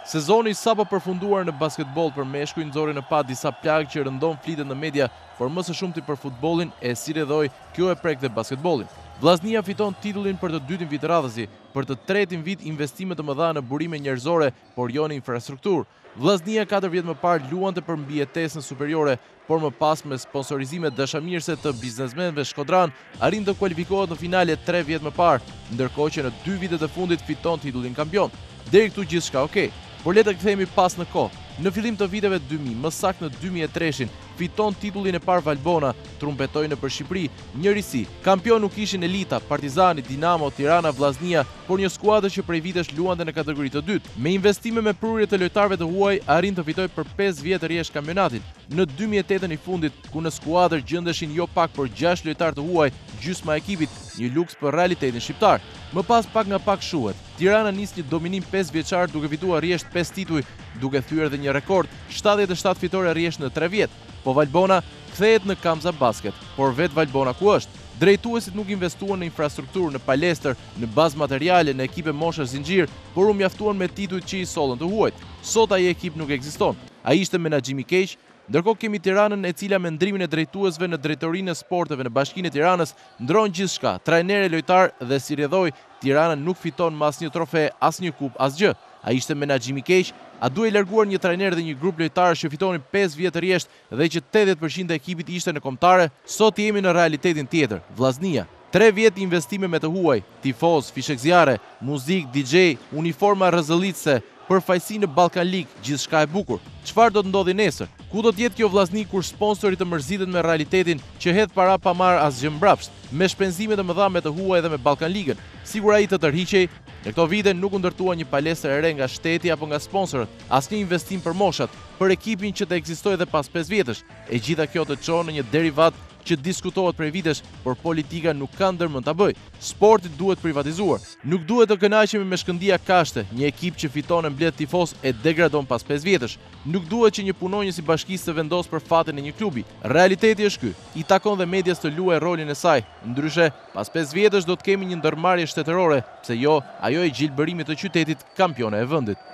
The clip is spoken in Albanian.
Sezoni sapo përfunduar në basketbol për meshkuj nxori në pa disa plagë që rëndon flitet në media, por më së shumti për futbollin e si redhoi kjo e prekte basketbollin. Vllaznia fiton titullin për të dytin vit radhësi, për të tretin vit investime të mëdha në burime njerëzore, por jo në infrastrukturë. Vllaznia 4 vjet më parë luante për mbijetesën superiore, por më pas me sponsorizime dashamirëse të biznesmenëve shkodran, arrin të kualifikohet në finale 3 vjet më parë, ndërkohë që në 2 vitet e fundit fiton titullin kampion. Deri këtu gjithçka okay. Por le të kthehemi pas në kohë. Në fillim të viteve 2000, më saktë në 2003, fiton titullin e parë Valbona, trumpetoi nëpër Shqipëri, njërisi. Kampion nuk ishin Elita, Partizani, Dinamo, Tirana, Vllaznia, por një skuadër që prej vitesh luante në kategori të dytë. Me investime me prurje të lojtarëve të huaj, arrin të fitojë për 5 vjet rresht kampionatin. Në 2008 i fundit, ku në skuadër gjendeshin jo pak por 6 lojtarë të huaj, gjysma e ekipit, një luks për realitetin shqiptar. Më pas pak nga pak shuhet. Tirana nis një dominim 5 vjeçar duke fituar rresht 5 tituj, duke thyer edhe një rekord, 77 fitore rresht në 3 vjet. Po Valbona kthehet në Kamza Basket, por vet Valbona ku është? Drejtuesit nuk investuan në infrastrukturë, në palestër, në bazë materiale, në ekipe moshash zinxhir, por u mjaftuan me titujt që i sollën të huajt. Sot ai ekip nuk ekziston. Ai ishte menaxhim i keq. Ndërkohë kemi Tiranën e cila me ndrimin e drejtuesve në drejtorinë e sporteve në Bashkinë e Tiranës ndron gjithçka, trajner, lojtar dhe si rrjedhoi, Tirana nuk fiton me asnjë trofe, asnjë kup, asgjë. Ai ishte menaxhim i keq, a duhej larguar një trajner dhe një grup lojtarësh që fitonin 5 vjet rresht dhe që 80% e ekipit ishte në kombëtare? Sot jemi në realitetin tjetër, Vllaznia. 3 vjet investime me të huaj, tifoz, fishek zjarre, muzik, DJ, uniforma rrezëllitse, përfaqësi në Ballkan League, gjithçka e bukur. Çfarë do të ndodhi nesër? Ku do të jetë kjo Vllazni kur sponsorit të mërzitet me realitetin që hedh para pa marr asgjë mbrapsht, me shpenzime të mëdha me të huaj dhe me Ballkan Ligën? Sigur ai të tërhiqej. Në këto vite nuk u ndërtua një palestër e re nga shteti apo nga sponsorët, asnjë investim për moshat, për ekipin që të ekzistojë edhe pas 5 vjetësh. E gjitha kjo të çon në një derivat që diskutohet prej vitesh, por politika nuk ka ndërmend ta bëj. Sporti duhet privatizuar. Nuk duhet të kënaqemi me shkëndija kashte, një ekip që fiton e mbledh tifoz e degradon pas 5 vjetësh. Nuk duhet që një punonjës i bashkisë të vendos për fatin e një klubi. Realiteti është ky. I takon dhe medias të luajë rolin e saj. Ndryshe, pas 5 vjetësh do të kemi një ndërmarrje shtetërore, pse jo, ajo e gjilbërimit të qytetit kampione e vendit.